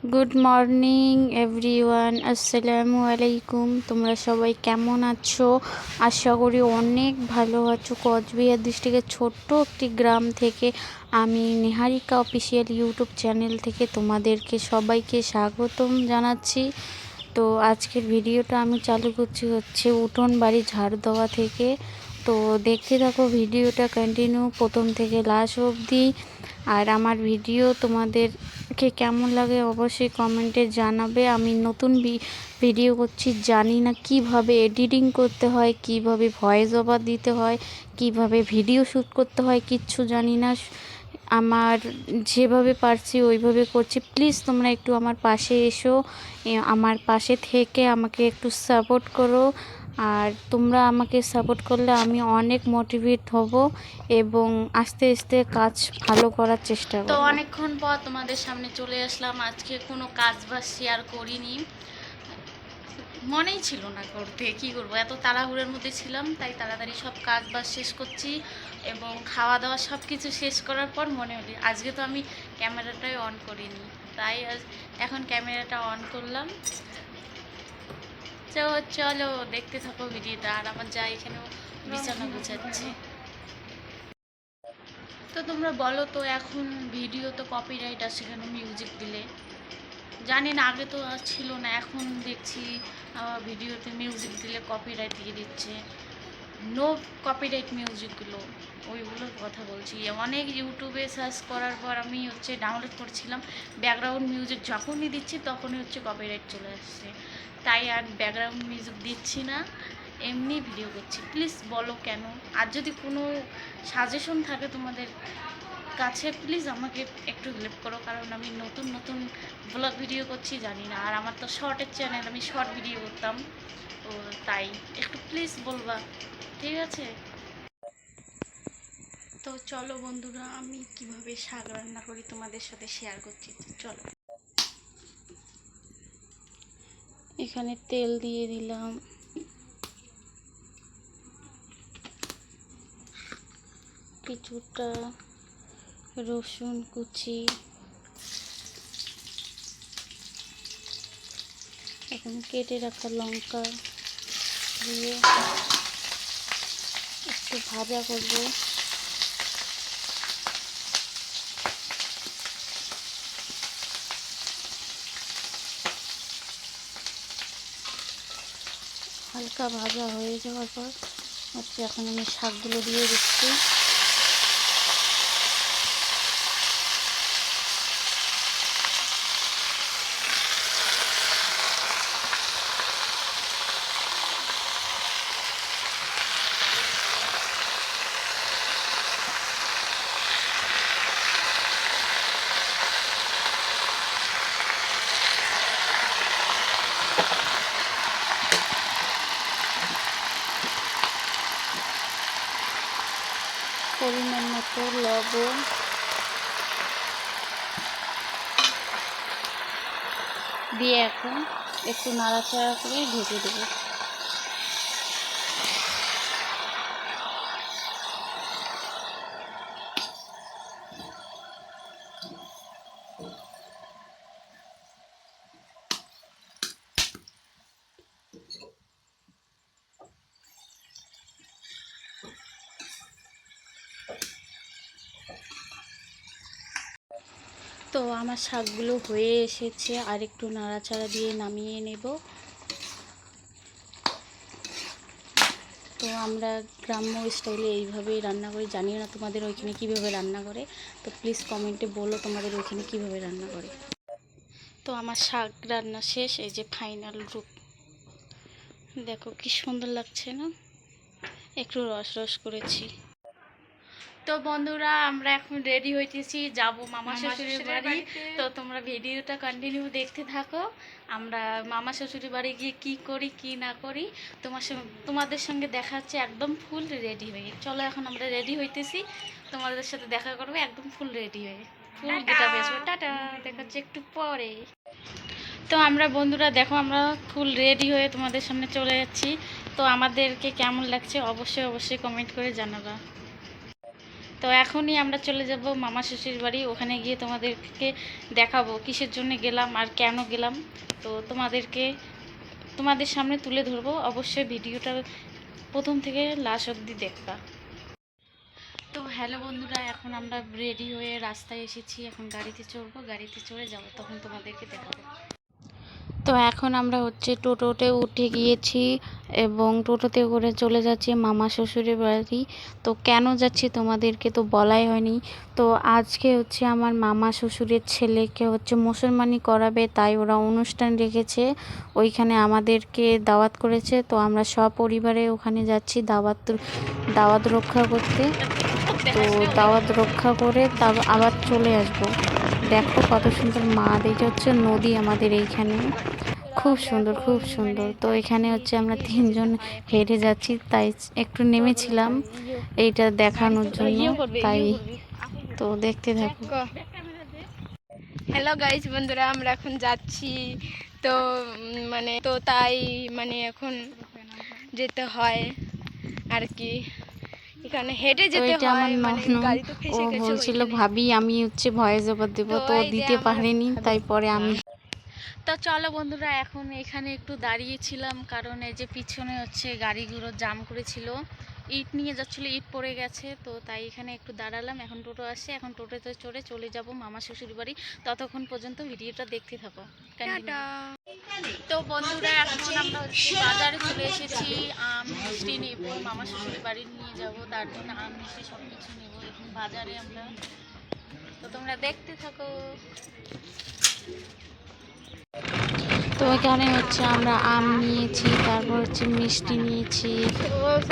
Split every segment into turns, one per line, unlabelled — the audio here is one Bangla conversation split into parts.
গুড মর্নিং এভরিওয়ান, আসসালামু আলাইকুম। তোমরা সবাই কেমন আছো? আশা করি অনেক ভালো আছো। কোচবিহার ডিস্ট্রিক্টের ছোট্ট একটি গ্রাম থেকে আমি নিহারিকা অফিসিয়াল ইউটিউব চ্যানেল থেকে তোমাদেরকে সবাইকে স্বাগতম জানাচ্ছি। তো আজকের ভিডিওটা আমি চালু করছি হচ্ছে উঠোন বাড়ি ঝাড় দেওয়া থেকে। তো দেখতে থাকো ভিডিওটা কন্টিনিউ প্রথম থেকে লাস্ট অবধি। আর আমার ভিডিও তোমাদেরকে কেমন লাগে অবশ্যই কমেন্টে জানাবে। আমি নতুন ভিডিও করছি, জানি না কিভাবে এডিটিং করতে হয়, কিভাবে ভয়েস ওভার দিতে হয়, কিভাবে ভিডিও শ্যুট করতে হয়, কিচ্ছু জানি না। আমার যেভাবে পারছি ওইভাবে করছি। প্লিজ তোমরা একটু আমার পাশে এসো, আমার পাশে থেকে আমাকে একটু সাপোর্ট করো। আর তোমরা আমাকে সাপোর্ট করলে আমি অনেক মোটিভেট হব এবং আস্তে আস্তে কাজ ভালো করার চেষ্টা করব। তো অনেকক্ষণ পর তোমাদের সামনে চলে আসলাম। আজকে কোনো কাজ বাজ শেয়ার করিনি, মনেই ছিল না করতে। কি করব, এত তাড়াহুড়োর মধ্যে ছিলাম, তাই তাড়াতাড়ি সব কাজ বাজ শেষ করছি এবং খাওয়া দাওয়া সব কিছু শেষ করার পর মনে হলো আজকে তো আমি ক্যামেরাটাই অন করিনি, তাই এখন ক্যামেরাটা অন করলাম। চলো দেখতে থাকো ভিডিওটা। আর আমার যা এখানেও বিছানা গুছাচ্ছে। তো তোমরা বলো তো, এখন ভিডিও তো কপিরাইট আসে কেন মিউজিক দিলে? জানি না, আগে তো ছিল না, এখন দেখছি ভিডিওতে মিউজিক দিলে কপিরাইট দিয়ে দিচ্ছে। নো কপিরাইট মিউজিকগুলো, ওইগুলোর কথা বলছি। অনেক ইউটিউবে সার্চ করার পর আমি ডাউনলোড করছিলাম, ব্যাকগ্রাউন্ড মিউজিক যখনই দিচ্ছি তখনই কপিরাইট চলে আসছে। তাই আর ব্যাকগ্রাউন্ড মিউজিক দিচ্ছি না, এমনি ভিডিও করছি। প্লিজ বলো কেন। আর যদি কোনো সাজেশন থাকে তোমাদের কাছে, প্লিজ আমাকে একটু হেল্প করো, কারণ আমি নতুন নতুন ব্লগ ভিডিও করছি, জানি না। আর আমার তো শর্টের চ্যানেল, আমি শর্ট ভিডিও করতাম, তো তাই একটু প্লিজ বলবা, ঠিক আছে? তো চলো বন্ধুরা, আমি কিভাবে শাক রান্না করি তোমাদের সাথে শেয়ার করছি। চলো, এখানে তেল দিয়ে দিলাম, কিছুটা রসুন কুচি, এখন কেটে রাখা লঙ্কা দিয়ে একটু ভাজা করব। হালকা ভাজা হয়ে যাওয়ার পর এখন আমি শাকগুলো দিয়ে দিচ্ছি। পরিমাণ মতো লবণ দিয়ে এখন একটু নাড়াচাড়া করে ভেজে দেবো। তো আমার শাকগুলো হয়ে এসেছে, আর একটু নাড়াচাড়া দিয়ে নামিয়ে নেব। তো আমরা গ্রাম্য স্টাইলে এইভাবেই রান্না করি, জানি না তোমাদের ওইখানে কীভাবে রান্না করে। তো প্লিজ কমেন্টে বলো তোমাদের ওইখানে কীভাবে রান্না করে। তো আমার শাক রান্না শেষ, এই যে ফাইনাল রূপ, দেখো কি সুন্দর লাগছে না? একটু রস রস করেছি। তো বন্ধুরা, আমরা এখন রেডি হইতেছি, যাব মামা শ্বশুরের বাড়ি। তো তোমরা ভিডিওটা কন্টিনিউ দেখতে থাকো। আমরা মামা শ্বশুরের বাড়ি গিয়ে কি করি কি না করি তোমাদের সঙ্গে দেখা হচ্ছে একদম ফুল রেডি হয়ে। চলো, এখন আমরা রেডি হইতেছি, তোমাদের সাথে দেখা করবো একদম ফুল রেডি হয়ে, ফুল গেটা বেসবো। টাটা, দেখা হচ্ছে একটু পরে। তো আমরা বন্ধুরা দেখো, আমরা ফুল রেডি হয়ে তোমাদের সামনে চলে যাচ্ছি। তো আমাদেরকে কেমন লাগছে অবশ্যই অবশ্যই কমেন্ট করে জানাবা। তো এখনই আমরা চলে যাব মামা শ্বশুর বাড়ি। ওখানে গিয়ে তোমাদেরকে দেখাবো কিসের জন্য গেলাম আর কেন গেলাম। তো তোমাদের সামনে তুলে ধরবো, অবশ্যই ভিডিওটা প্রথম থেকে লাস্ট অবধি দেখবা। তো হ্যালো বন্ধুরা, এখন আমরা রেডি হয়ে রাস্তায় এসেছি, এখন গাড়িতে চড়বো, গাড়িতে চড়ে যাব, তখন তোমাদেরকে দেখাবো। তো এখন আমরা টোটোতে উঠে গিয়েছি এবং টোটোতে করে চলে যাচ্ছি মামা শ্বশুরের বাড়ি। তো কেন যাচ্ছি তোমাদেরকে তো বলাই হয়নি। তো আজকে আমার মামা শ্বশুরের ছেলেকে মুসলমানি করাবে, তাই ওরা অনুষ্ঠান রেখেছে, ওইখানে আমাদেরকে দাওয়াত করেছে। তো আমরা সপরিবারে ওখানে যাচ্ছি দাওয়াত রক্ষা করতে। তো দাওয়াত রক্ষা করে তারপর আবার চলে আসব। দেখো কত সুন্দর মাঠ, এটা নদী আমাদের এইখানে, খুব সুন্দর খুব সুন্দর। তো এখানে আমরা তিনজন হেঁটে যাচ্ছি, তাই একটু নেমেছিলাম এইটা দেখানোর জন্য, তাই তো দেখতে থাকো।
হ্যালো গাইস বন্ধুরা, আমরা এখন যাচ্ছি। তো তাই এখন যেতে হয় আর কি, এখানে হেঁটে যেতে হয়।
আমার
গাড়ি তো
ও
ফেসে গেছে
বলছিল
ওইখানে।
ভাবি আমি ভয়েস ওভার দেবো, তো
এই যে
দিতে
আমার
পারিনি,
ভাবি।
তাই পরে আমি। তো চলো বন্ধুরা, এখন এখানে একটু দাঁড়িয়েছিলাম, কারণ এই যে পিছনে গাড়িগুলো জাম করেছিল, ইট নিয়ে যাচ্ছিল, ইট পড়ে গেছে, তো তাই এখানে একটু দাঁড়ালাম। এখন টোটো আসছে, এখন টোটোতে চড়ে চলে যাব মামা শ্বশুর বাড়ি। ততক্ষণ পর্যন্ত ভিডিওটা দেখতে থাকো। তো বন্ধুরা, এখন আমরা বাজারে চলে এসেছি, আম মিষ্টি নেব, মামা শ্বশুর বাড়ি নিয়ে যাব, তার জন্য আম মিষ্টি সব কিছু নেব এখন বাজারে আমরা। তো তোমরা দেখতে থাকো। তো এখানে আমরা আম নিয়েছি, তারপর মিষ্টি নিয়েছি,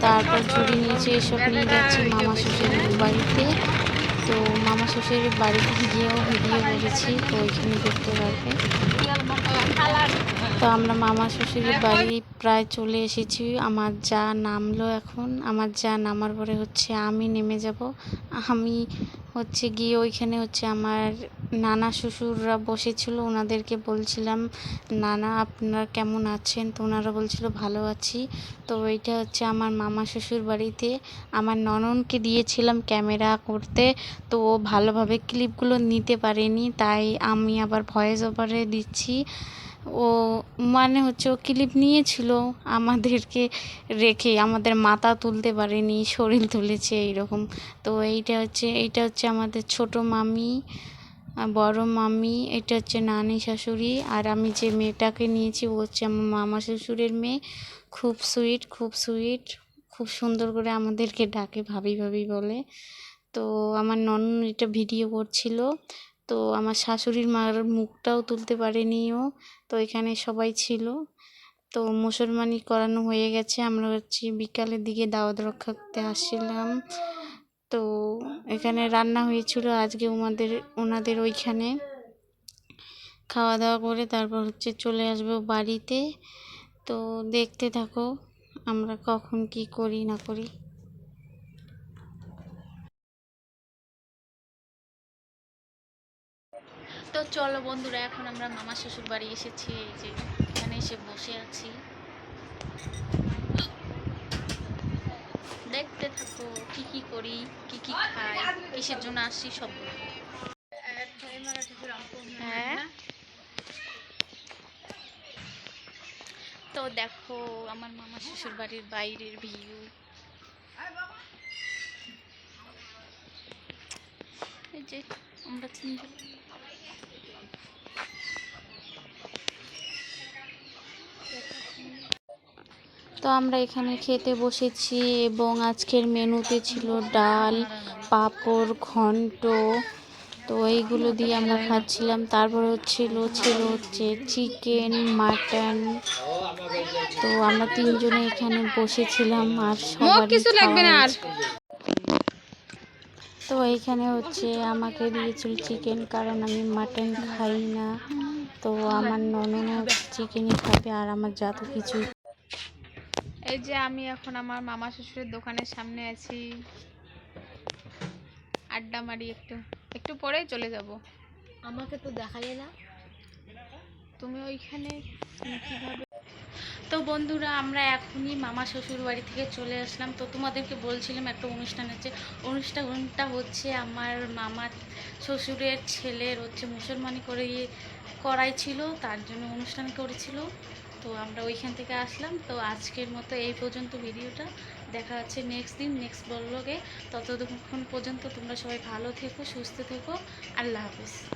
তারপর ঝুড়ি নিয়েছি, এসব নিয়ে যাচ্ছি মামা শ্বশুরের বাড়িতে। তো মামা শ্বশুরের বাড়িতে গিয়েও ভিডিও করেছি, তো ওইখানে দেখতে পারবে। তো আমরা মামা শ্বশুরের বাড়ি প্রায় চলে এসেছি। আমার যা নামলো, এখন আমার যা নামার পরে আমি নেমে যাব। আমি গিয়ে ওইখানে আমার নানা শ্বশুররা বসেছিল, ওনাদেরকে বলছিলাম নানা আপনারা কেমন আছেন, তো ওনারা বলছিল ভালো আছি। তো এইটা আমার মামা শ্বশুর বাড়িতে আমার ননদকে দিয়েছিলাম ক্যামেরা করতে, তো ও ভালোভাবে ক্লিপগুলো নিতে পারেনি, তাই আমি আবার ভয়েস ওভারে দিচ্ছি। ও ও ক্লিপ নিয়েছিল, আমাদেরকে রেখে আমাদের মাথা তুলতে পারেনি, শরীর তুলেছে এইরকম। তো এইটা আমাদের ছোট মামি, বড় মামি, এটা নানি শাশুড়ি, আর আমি যে মেয়েটাকে নিয়েছি ও আমার মামা শ্বশুরের মেয়ে। খুব সুইট খুব সুইট, খুব সুন্দর করে আমাদেরকে ডাকে, ভাবি ভাবি বলে। তো আমার ননদ এটা ভিডিও করছিল, তো আমার শাশুড়ির মার মুখটাও তুলতে পারেনি ও। তো এখানে সবাই ছিল, তো মুসলমানি করানো হয়ে গেছে, আমরা বিকালের দিকে দাওয়াত রক্ষা করতে আসছিলাম। তো এখানে রান্না হয়েছিল আজকে ওনাদের ওইখানে, খাওয়া দাওয়া করে তারপর চলে আসবো বাড়িতে। তো দেখতে থাকো আমরা কখন কি করি না করি। তো চলো বন্ধুরা, এখন আমরা মামা শ্বশুর বাড়ি এসেছি, এই যে এখানে এসে বসে আছি, দেখতে থাকো কি কি করি, কি কি খাই, কিসের জন্য আসছি সব বলবো। হ্যাঁ, তো দেখো আমার মামা শ্বশুর বাড়ির বাইরের ভিউ, এই যে আমরা তিনজন। তো আমরা এখানে খেতে বসেছি এবং আজকের মেনুতে ছিল ডাল, পাঁপড়, ঘন্ট, তো এইগুলো দিয়ে আমরা খাচ্ছিলাম। তারপর ছিল চিকেন, মাটন। তো আমরা তিনজনে এখানে বসেছিলাম আর সবারই
কিছু লাগবে না আর।
তো এইখানে আমাকে দিয়েছিল চিকেন, কারণ আমি মাটন খাই না। তো আমার ননদ চিকেনই খাবে, আর আমার যা তো কিছু।
এই যে আমি এখন আমার মামা শ্বশুরের দোকানের সামনে আছি, আড্ডা মারি, একটু একটু পরেই চলে যাব। আমাকে তো দেখালে না, তুমি ওইখানে কিভাবে।
তো বন্ধুরা আমরা এখনই মামা শ্বশুর বাড়ি থেকে চলে আসলাম। তো তোমাদেরকে বলছিলাম একটা অনুষ্ঠান আছে, অনুষ্ঠানটা হচ্ছে আমার মামা শ্বশুরের ছেলের হচ্ছে মুসলমানি করাইছিল, তার জন্য অনুষ্ঠান করেছিল। তো আমরা ওইখান থেকে আসলাম। তো আজকের মতো এই পর্যন্ত ভিডিওটা, দেখা হচ্ছে নেক্সট দিন নেক্সট ব্লগে। ততক্ষণ পর্যন্ত তোমরা সবাই ভালো থেকো, সুস্থ থেকো। আল্লাহ হাফেজ।